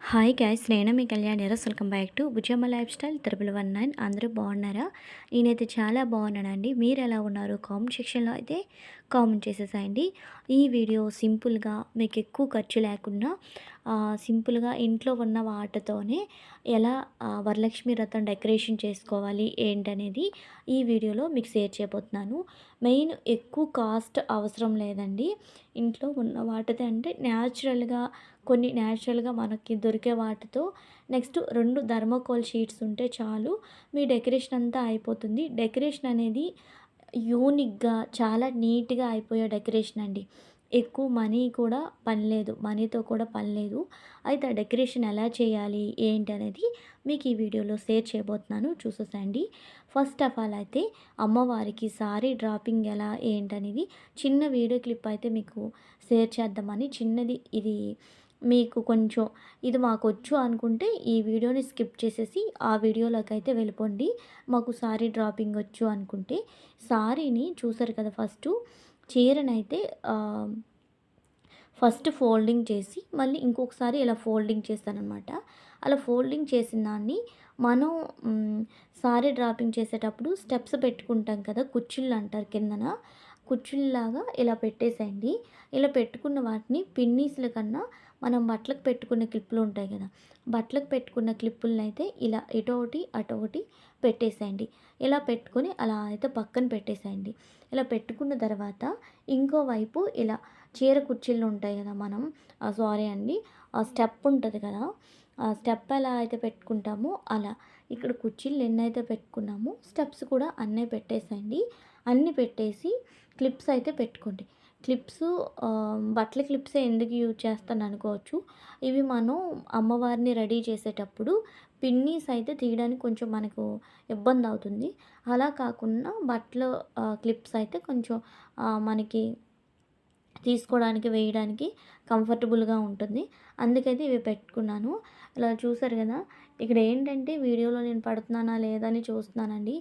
Hi guys, నేను మీ కళ్యాణ్ ఎరస్. Welcome back to Bujjamma life style 1919. అందరూ బాగున్నారా? నేనైతే చాలా బాగున్నానండి. మీరు ఎలా ఉన్నారు? కామెంట్ సెక్షన్లో అయితే కామెంట్ చేసేసాయండి. ఈ వీడియో సింపుల్గా మీకు ఎక్కువ ఖర్చు లేకుండా సింపుల్గా ఇంట్లో ఉన్న వాటితోనే ఎలా వరలక్ష్మి వ్రతం డెకరేషన్ చేసుకోవాలి ఏంటనేది ఈ వీడియోలో మీకు షేర్ చేయబోతున్నాను. మెయిన్ ఎక్కువ కాస్ట్ అవసరం లేదండి. ఇంట్లో ఉన్న వాటితో అంటే కొన్ని న్యాచురల్గా మనకి దొరికే వాటితో నెక్స్ట్ 2 థర్మాకోల్ షీట్స్ ఉంటే చాలు, మీ డెకరేషన్ అంతా అయిపోతుంది. డెకరేషన్ అనేది యూనిక్గా చాలా నీట్గా అయిపోయే డెకరేషన్ అండి. ఎక్కువ మనీతో కూడా పని లేదు. అయితే ఆ డెకరేషన్ ఎలా చేయాలి ఏంటి అనేది మీకు ఈ వీడియోలో షేర్ చేయబోతున్నాను, చూసేసండి. ఫస్ట్ ఆఫ్ ఆల్ అయితే అమ్మవారికి సారీ డ్రాపింగ్ ఎలా ఏంటనేది చిన్న వీడియో క్లిప్ అయితే మీకు షేర్ చేద్దామని. చిన్నది ఇది. మీకు కొంచెం ఇది మాకొచ్చు అనుకుంటే ఈ వీడియోని స్కిప్ చేసేసి ఆ వీడియోలోకి అయితే వెళ్ళిపోండి. మాకు సారీ డ్రాపింగ్ వచ్చు అనుకుంటే. సారీని చూసారు కదా, చీరనైతే ఫస్ట్ ఫోల్డింగ్ చేసి మళ్ళీ ఇంకొకసారి ఇలా ఫోల్డింగ్ చేస్తానన్నమాట. అలా ఫోల్డింగ్ చేసిన దాన్ని మనం సారీ డ్రాపింగ్ చేసేటప్పుడు స్టెప్స్ పెట్టుకుంటాం కదా, కుచ్చిళ్ళు అంటారు కిందన. కుచ్చిళ్ళలాగా ఇలా పెట్టేసేయండి. ఇలా పెట్టుకున్న వాటిని పిన్నీస్ల కన్నా మనం బట్టలకు పెట్టుకునే క్లిప్పులు ఉంటాయి కదా, బట్టలకు పెట్టుకున్న క్లిప్పులను అయితే ఇలా ఇటొకటి అటొకటి పెట్టేసేయండి. ఇలా పెట్టుకొని అలా అయితే పక్కన పెట్టేసేయండి. ఇలా పెట్టుకున్న తర్వాత ఇంకోవైపు ఇలా చీర కుర్చీలు ఉంటాయి కదా, సారీ అండి, ఆ స్టెప్ ఉంటుంది కదా, ఆ స్టెప్ ఎలా అయితే పెట్టుకుంటామో అలా ఇక్కడ కుర్చీలు ఎన్నైతే పెట్టుకున్నామో స్టెప్స్ కూడా అన్నీ పెట్టేసేయండి. అన్నీ పెట్టేసి క్లిప్స్ అయితే పెట్టుకోండి. బట్టల క్లిప్సే ఎందుకు యూజ్ చేస్తాను అనుకోవచ్చు. ఇవి మనం అమ్మవారిని రెడీ చేసేటప్పుడు పిన్నీస్ అయితే తీయడానికి కొంచెం మనకు ఇబ్బంది అవుతుంది. అలా కాకుండా బట్టల క్లిప్స్ అయితే కొంచెం మనకి తీసుకోవడానికి వేయడానికి కంఫర్టబుల్గా ఉంటుంది. అందుకైతే ఇవి పెట్టుకున్నాను. ఇలా చూసారు కదా, ఇక్కడ ఏంటంటే వీడియోలో నేను పడుతున్నానా లేదా అని చూస్తున్నానండి.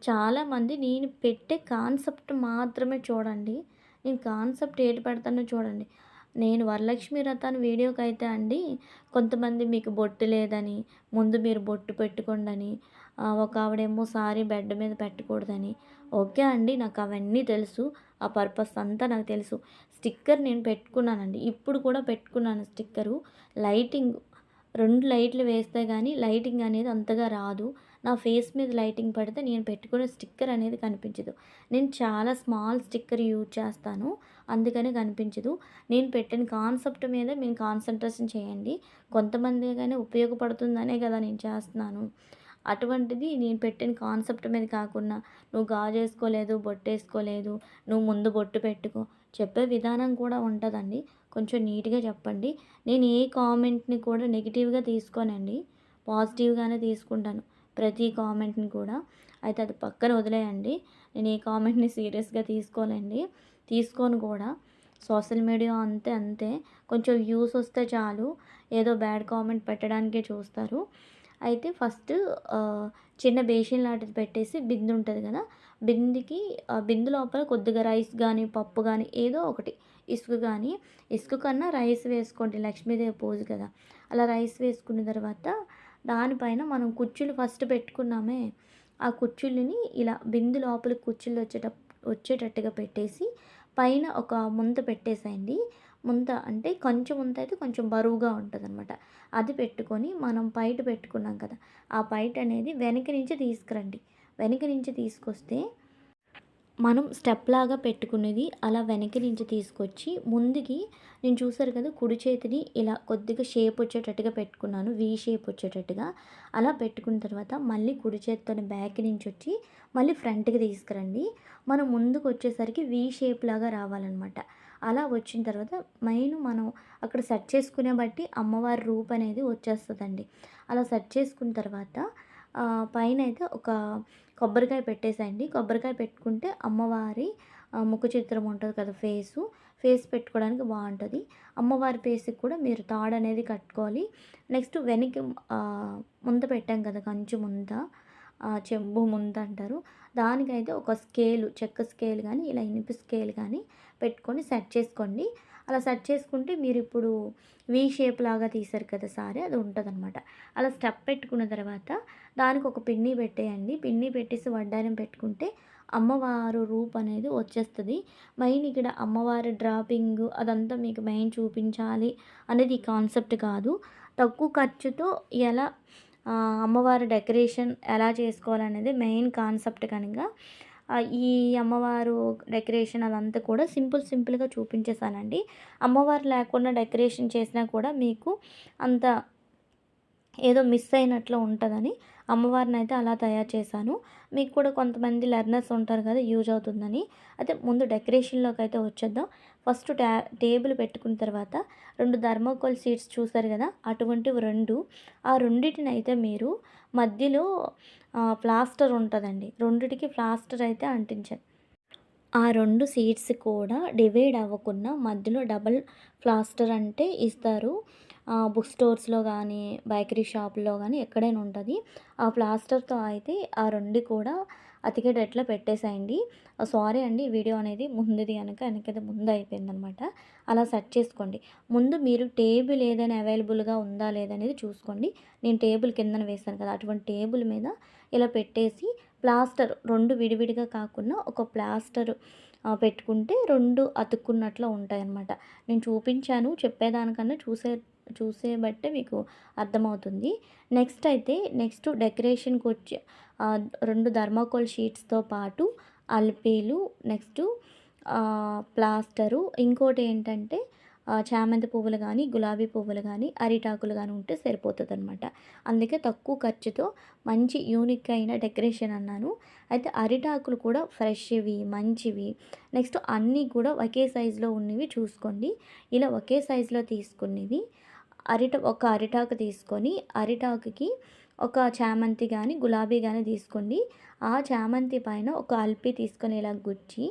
చాలామంది నేను పెట్టే కాన్సెప్ట్ మాత్రమే చూడండి. నేను కాన్సెప్ట్ ఏటి పెడతానో చూడండి. నేను వరలక్ష్మి వ్రతాన్ని వీడియోకి అయితే అండి, కొంతమంది మీకు బొట్టు లేదని ముందు మీరు బొట్టు పెట్టుకోండి, ఒక ఆవిడేమో సారీ బెడ్ మీద పెట్టకూడదని. ఓకే అండి, నాకు అవన్నీ తెలుసు. ఆ పర్పస్ అంతా నాకు తెలుసు. స్టిక్కర్ నేను పెట్టుకున్నానండి, ఇప్పుడు కూడా పెట్టుకున్నాను స్టిక్కరు. లైటింగ్ 2 లైట్లు వేస్తే కానీ లైటింగ్ అనేది అంతగా రాదు. నా ఫేస్ మీద లైటింగ్ పడితే నేను పెట్టుకునే స్టిక్కర్ అనేది కనిపించదు. నేను చాలా స్మాల్ స్టిక్కర్ యూజ్ చేస్తాను, అందుకని కనిపించదు. నేను పెట్టిన కాన్సెప్ట్ మీద మీరు కాన్సన్ట్రేషన్ చేయండి. కొంతమంది కానీ ఉపయోగపడుతుందనే కదా నేను చేస్తున్నాను. అటువంటిది నేను పెట్టిన కాన్సెప్ట్ మీద కాకుండా నువ్వు గాజేసుకోలేదు, బొట్టేసుకోలేదు, నువ్వు ముందు బొట్టు పెట్టుకో, చెప్పే విధానం కూడా ఉంటుందండి. కొంచెం నీట్గా చెప్పండి. నేను ఏ కామెంట్ని కూడా నెగిటివ్గా తీసుకోనండి, పాజిటివ్గానే తీసుకుంటాను ప్రతి కామెంట్ని కూడా. అయితే అది పక్కన వదిలేయండి. నేను ఏ కామెంట్ని సీరియస్గా తీసుకోనండి, తీసుకోను కూడా. సోషల్ మీడియా అంతే అంతే, కొంచెం వ్యూస్ వస్తే చాలు ఏదో బ్యాడ్ కామెంట్ పెట్టడానికే చూస్తారు. అయితే ఫస్ట్ చిన్న బేసిన్ లాంటిది పెట్టేసి బిందె ఉంటుంది కదా, బిందె లోపల కొద్దిగా రైస్ కానీ పప్పు కానీ ఏదో ఒకటి, ఇసుక కన్నా రైస్ వేసుకోండి, లక్ష్మీదేవి పూజ కదా. అలా రైస్ వేసుకున్న తర్వాత దానిపైన మనం కుర్చీలు ఫస్ట్ పెట్టుకున్నామే, ఆ కుర్చీలని ఇలా బిందె లోపల కుర్చీలు వచ్చేటట్టుగా పెట్టేసి పైన ఒక ముంత పెట్టేసేయండి. ముంత అంటే కంచు ముంత అయితే కొంచెం బరువుగా ఉంటుందన్నమాట. అది పెట్టుకొని మనం పైట పెట్టుకున్నాం కదా, ఆ పైట అనేది వెనక నుంచి తీసుకురండి. వెనక నుంచి తీసుకొస్తే మనం స్టెప్ లాగా పెట్టుకునేది అలా వెనక నుంచి తీసుకొచ్చి ముందుకి, నేను చూసారు కదా, కుడి చేతిని ఇలా కొద్దిగా షేప్ వచ్చేటట్టుగా పెట్టుకున్నాను, వీ షేప్ వచ్చేటట్టుగా. అలా పెట్టుకున్న తర్వాత మళ్ళీ కుడి చేతితో బ్యాక్ నుంచి వచ్చి మళ్ళీ ఫ్రంట్కి తీసుకురండి. మనం ముందుకు వచ్చేసరికి వీ షేప్ లాగా రావాలన్నమాట. అలా వచ్చిన తర్వాత మనం అక్కడ సెట్ చేసుకునే బట్టి అమ్మవారి రూప్ అనేది వచ్చేస్తుందండి. అలా సెట్ చేసుకున్న తర్వాత పైన అయితే ఒక కొబ్బరికాయ పెట్టేసేయండి. కొబ్బరికాయ పెట్టుకుంటే అమ్మవారి ముఖ చిత్రం ఉంటుంది కదా, ఫేస్ పెట్టుకోవడానికి బాగుంటుంది. అమ్మవారి ఫేస్కి కూడా మీరు తాడు అనేది కట్టుకోవాలి. నెక్స్ట్ వెనక్కి ముంత పెట్టాం కదా, కంచు ముంత, చెంబు ముంత అంటారు, దానికైతే ఒక చెక్క స్కేల్ కానీ ఇలా ఇనుప స్కేల్ కానీ పెట్టుకొని సెట్ చేసుకోండి. అలా సెట్ చేసుకుంటే మీరిప్పుడు వి షేప్ లాగా తీశారు కదా సారీ, అది ఉంటదనమాట. అలా స్టెప్ పెట్టుకున్న తర్వాత దానికి ఒక పిన్ని పెట్టేయండి. పిన్ని పెట్టేసి వడ్డానం పెట్టుకుంటే అమ్మవారు రూపనేది వచ్చేస్తది. మెయిన్ ఇక్కడ అమ్మవారి డ్రాపింగు అదంతా మీకు మెయిన్ చూపించాలి అనేది ఈ కాన్సెప్ట్ కాదు. తక్కువ ఖర్చుతో ఎలా అమ్మవారి డెకరేషన్ ఎలా చేసుకోవాలనేది మెయిన్ కాన్సెప్ట్ కనుక ఈ అమ్మవారు డెకరేషన్ అదంతా కూడా సింపుల్‌గా చూపించేసానండి. అమ్మవారు లేకుండా డెకరేషన్ చేసినా కూడా మీకు అంత ఏదో మిస్ అయినట్లు ఉంటదని అమ్మవారినైతే అలా తయారు చేశాను. మీకు కూడా కొంతమంది లెర్నర్స్ ఉంటారు కదా! యూజ్ అవుతుందని. అయితే ముందు డెకరేషన్‌లోకైతే వచ్చేద్దాం. ఫస్ట్ టేబుల్ పెట్టుకున్న తర్వాత 2 థర్మాకోల్ షీట్స్ చూసారు కదా! అటువంటివి 2 ఆ రెండిటినైతే మీరు మధ్యలో ప్లాస్టర్ ఉంటదండి. రెండిటికి ప్లాస్టర్ అయితే అంటించండి. ఆ 2 సీట్స్ కూడా డివైడ్ అవ్వకుండా మధ్యలో డబుల్ ప్లాస్టర్ అంటే ఇస్తారు. బుక్ స్టోర్స్‌లో గానీ, బేకరీ షాపుల్లో గానీ ఎక్కడైనా ఉంటది. ఆ ప్లాస్టర్‌తో అయితే ఆ 2 కూడా అతికేటట్లా పెట్టేసేయండి. సారీ అండి, ఈ వీడియో అనేది ముందుది గనక వెనకది ముందు అయిపోయిందనమాట. అలా సెట్ చేసుకోండి. ముందు మీరు టేబుల్ ఏదైనా అవైలబుల్‌గా ఉందా లేదా అనేది చూసుకోండి. నేను టేబుల్ కిందన వేశాను కదా! అటువంటి టేబుల్ మీద ఇలా పెట్టేసి ప్లాస్టర్ 2 విడివిడిగా కాకుండా ఒక ప్లాస్టర్ పెట్టుకుంటే 2 అతుక్కున్నట్లు ఉంటాయన్నమాట. నేను చూపించాను, చెప్పేదానికన్నా చూసే బట్టే మీకు అర్థమవుతుంది. నెక్స్ట్ డెకరేషన్‌కొచ్చి 2 థర్మాకోల్ షీట్స్‌తో పాటు అల్పీలు, నెక్స్టు ప్లాస్టరు, ఇంకోటేంటంటే చామంతి పువ్వులు గానీ, గులాబీ పువ్వులు గానీ, అరిటాకులు గానీ ఉంటే సరిపోతదనమాట. అందుకే తక్కువ ఖర్చుతో మంచి యూనిక్ అయిన డెకరేషన్ అన్నాను. అయితే అరిటాకులు కూడా ఫ్రెష్‌వి, మంచివి, నెక్స్ట్ అన్నీ కూడా ఒకే సైజులో ఉన్నవి చూసుకోండి. ఇలా ఒకే సైజులో తీసుకున్నవి ఒక అరిటాకు తీసుకొని, అరిటాకుకి ఒక చామంతి గానీ, గులాబీ గానీ తీసుకోండి. ఆ చామంతి పైన ఒక అల్పి తీసుకొని ఇలా గుచ్చి,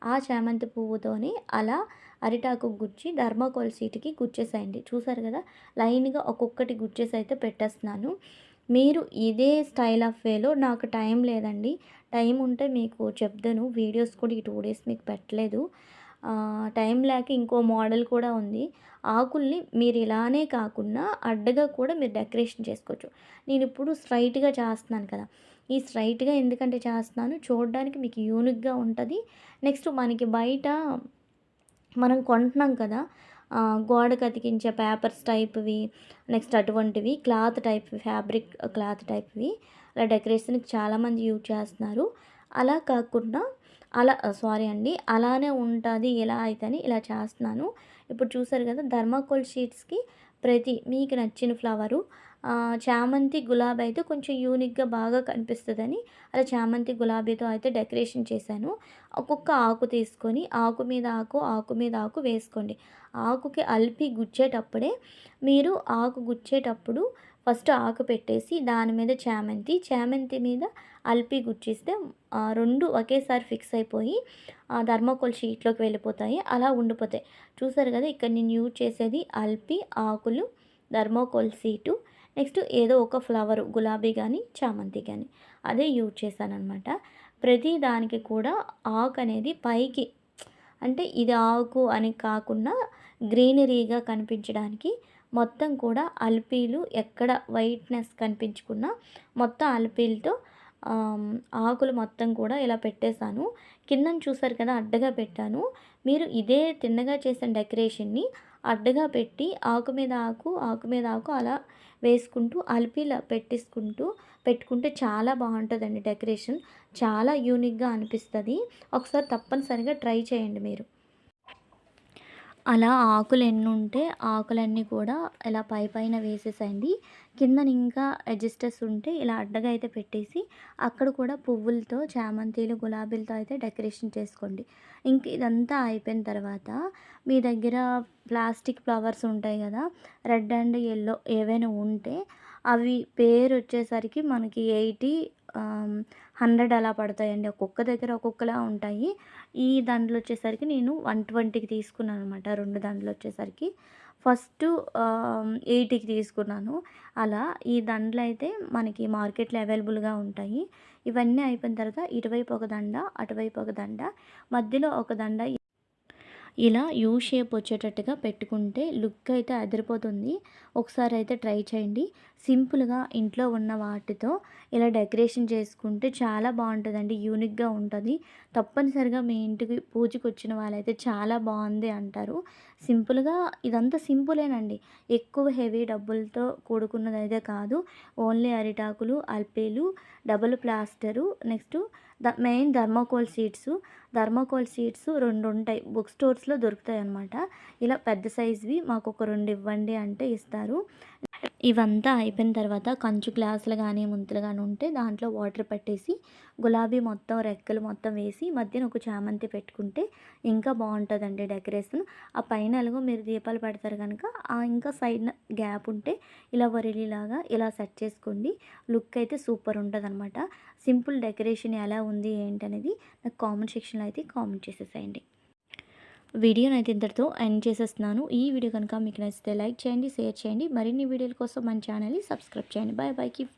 ఆ చామంతి పువ్వుతోని అలా అరిటాకుకు గుచ్చి థర్మాకోల్ షీట్‌కి గుచ్చేసేయండి. చూసారు కదా! లైన్‌గా ఒక్కొక్కటి గుచ్చేసి అయితే పెట్టేస్తున్నాను. మీరు ఇదే స్టైల్ ఆఫ్ వేలో నాకు టైం లేదండి. టైం ఉంటే మీకు చెప్దును. వీడియోస్ కూడా ఈ 2 డేస్ మీకు పెట్టలేదు. టైం లేక ఇంకో మోడల్ కూడా ఉంది. ఆకుల్ని మీరు ఇలానే కాకుండా అడ్డగా కూడా మీరు డెకరేషన్ చేసుకోవచ్చు. నేనిప్పుడు స్ట్రైట్‌గా చేస్తున్నాను కదా! ఈ స్ట్రైట్‌గా ఎందుకంటే చేస్తున్నాను, చూడడానికి మీకు యూనిక్‌గా ఉంటది. నెక్స్ట్ మనకి బయట మనం కొంటున్నాం కదా! గోడకు అతికించే పేపర్స్ టైప్‌వి, నెక్స్ట్ అటువంటివి క్లాత్ టైప్ ఫ్యాబ్రిక్ క్లాత్ టైప్‌వి అలా డెకరేషన్‌కి చాలామంది యూజ్ చేస్తున్నారు. అలా కాకుండా సారీ అండి, అలానే ఉంటది ఎలా అయితేని ఇలా చేస్తున్నాను. ఇప్పుడు చూసారు కదా! థర్మాకోల్ షీట్స్‌కి మీకు నచ్చిన ఫ్లవరు చామంతి, గులాబీ అయితే కొంచెం యూనిక్‌గా బాగా కనిపిస్తదని అలా చామంతి, గులాబీతో అయితే డెకరేషన్ చేశాను. ఒక్కొక్క ఆకు తీసుకొని ఆకు మీద ఆకు, ఆకు మీద ఆకు వేసుకోండి. ఆకుకి అలిపి గుచ్చేటప్పుడే మీరు ఆకు గుచ్చేటప్పుడు ఫస్ట్ ఆకు పెట్టేసి దాని మీద చామంతి మీద అలిపి గుచ్చిస్తే 2 ఒకేసారి ఫిక్స్ అయిపోయి థర్మాకోల్ షీట్లోకి వెళ్ళిపోతాయి. అలా ఉండిపోతాయి. చూసారు కదా! ఇక్కడ నేను యూజ్ చేసేది అలిపి, ఆకులు, థర్మాకోల్ షీటు, నెక్స్ట్ ఏదో ఒక ఫ్లవరు గులాబీ కానీ, చామంతి కానీ అదే యూజ్ చేశాననమాట. ప్రతి దానికి కూడా ఆకు అనేది పైకి, అంటే ఇది ఆకు అని కాకుండా గ్రీనరీగా కనిపించడానికి మొత్తం కూడా అలిపీలు ఎక్కడ వైట్నెస్ కనిపించకుండా మొత్తం అలిపీలతో ఆకులు మొత్తం కూడా ఇలా పెట్టేశాను. కిందన చూసారు కదా! అడ్డగా పెట్టాను. మీరు ఇదే తిన్నగా చేసిన డెకరేషన్‌ని అడ్డగా పెట్టి ఆకు మీద ఆకు, ఆకు మీద ఆకు అలా వేసుకుంటూ అలిపిలా పెట్టుకుంటే చాలా బాగుంటుందండి డెకరేషన్. చాలా యూనిక్‌గా అనిపిస్తది. ఒకసారి తప్పనిసరిగా ట్రై చేయండి మీరు. అలా ఆకులు ఎన్నుంటే ఆకులన్నీ కూడా ఇలా పైన వేసేసేయండి. కిందన ఇంకా ఎడ్జస్టర్స్ ఉంటే ఇలా అడ్డగా అయితే పెట్టేసి అక్కడ కూడా పువ్వులతో చామంతిలు, గులాబీలతో అయితే డెకరేషన్ చేసుకోండి. ఇంక ఇదంతా అయిపోయిన తర్వాత మీ దగ్గర ప్లాస్టిక్ ఫ్లవర్స్ ఉంటాయి కదా! రెడ్ అండ్ యెల్లో ఏవైనా ఉంటే అవి పేరొచ్చేసరికి మనకి 80, 100 అలా పడతాయండి. ఒక్కొక్క దగ్గర ఒక్కొక్కలా ఉంటాయి. ఈ దండలు వచ్చేసరికి నేను 120కి తీసుకున్నాను అనమాట. 2 దండలు వచ్చేసరికి ఫస్టు 80కి తీసుకున్నాను. అలా ఈ దండలైతే మనకి మార్కెట్‌లో అవైలబుల్‌గా ఉంటాయి. ఇవన్నీ అయిపోయిన తర్వాత ఇటువైపు ఒక దండ, అటువైపు ఒక దండ, మధ్యలో ఒక దండ ఇలా యూ షేప్ వచ్చేటట్టుగా పెట్టుకుంటే లుక్ అయితే అదిరిపోతుంది. ఒకసారి అయితే ట్రై చేయండి. సింపుల్‌గా ఇంట్లో ఉన్న వాటితో ఇలా డెకరేషన్ చేసుకుంటే చాలా బావుంటదండి. యూనిక్‌గా ఉంటది. తప్పనిసరిగా మీ ఇంటికి పూజకొచ్చిన వాళ్ళైతే చాలా బావుంది అంటారు. సింపుల్‌గా ఇదంతా సింపులేనండి. ఎక్కువ హెవీ డబ్బులతో కూడుకున్నదైతే కాదు. ఓన్లీ అరిటాకులు, అల్పేలు, double plaster, next main thermocol sheets. Thermocol sheets 2 ఉంటాయి. బుక్ స్టోర్స్‌లో దొరుకుతాయన్నమాట. ఇలా పెద్ద సైజ్‌వి మాకొక 2 ఇవ్వండి అంటే ఇస్తారు. ఇవంతా అయిపోయిన తర్వాత కంచు గ్లాసులు గానీ, ముంతలు గానీ ఉంటే దాంట్లో వాటర్ పట్టేసి గులాబీ మొత్తం రెక్కలు మొత్తం వేసి మధ్యన ఒక చామంతి పెట్టుకుంటే ఇంకా బావుంటదండి డెకరేషన్. ఆ పైన ఎలాగో మీరు దీపాలు పెడతారు గనక ఇంకా సైడ్‌న గ్యాప్ ఉంటే ఇలా వరిలిలాగా ఇలా సెట్ చేసుకోండి. లుక్ అయితే సూపర్ ఉంటదనమాట. సింపుల్ డెకరేషన్ ఎలా ఉంది ఏంటనేది నాకు కామెంట్ సెక్షన్‌లో అయితే కామెంట్ చేసేసేయండి. వీడియోనైతే ఇంతటితో ఎండ్ చేసేస్తున్నాను. ఈ వీడియో కనుక మీకు నచ్చితే లైక్ చేయండి, షేర్ చేయండి. మరిన్ని వీడియోల కోసం మన ఛానల్‌ని సబ్స్క్రైబ్ చేయండి. Bye bye. కీప్